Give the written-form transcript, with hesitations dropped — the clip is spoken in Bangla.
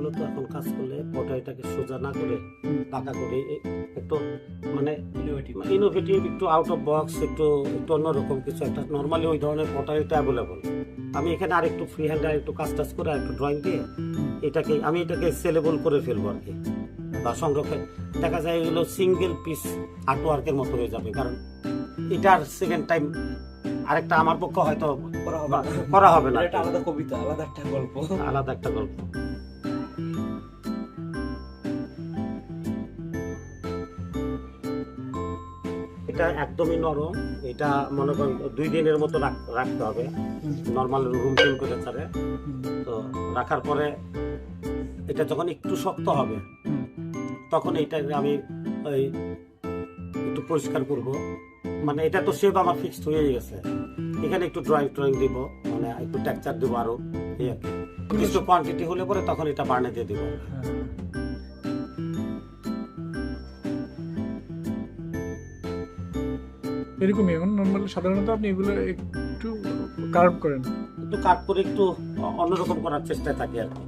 মূলত এখন কাজ করলে পটাইটাকে সোজা না করে পাকা করে একটু মানে ইনোভেটিভ, একটু আউট অফ বক্স, একটু একটু অন্যরকম কিছু একটা। নর্মালি ওই ধরনের পটাইটা অ্যাভেলেবল। আমি এখানে আর একটু ফ্রি হ্যান্ডে একটু কাজ টাজ করে একটু ড্রয়িং দিয়ে এটাকে সেলেবল করে ফেলবো আর কি, বা সংরক্ষণ। দেখা যায় এগুলো সিঙ্গেল পিস আর্ট ওয়ার্কের মতো হয়ে যাবে, কারণ এটার সেকেন্ড টাইম আরেকটা আমার পক্ষে হয়তো করা হবে না। এটা আলাদা কবিতা, আলাদা একটা গল্প, আলাদা একটা গল্প। এটা একদমই নরম। এটা মনে করেন 2 দিনের মতো রাখতে হবে নর্মাল রুম টেম্পারেচারে। তো রাখার পরে এটা যখন একটু শক্ত হবে তখন এইটাকে আমি ওই একটু পরিষ্কার করব। মানে এটা তো শেপ আমার ফিক্সড হয়ে গেছে, এখানে একটু ড্রয়িং দিব, মানে একটু টেক্সচার দিব আরো, এই আর কি। কিছু কোয়ান্টিটি হলে পরে তখন এটা বার্নে দিয়ে দিব। এরকমই এখন নর্মাল সাধারণত আপনি এগুলো একটু কার্ভ করেন, একটু কাট করে একটু অন্যরকম করার চেষ্টায় থাকি আর কি।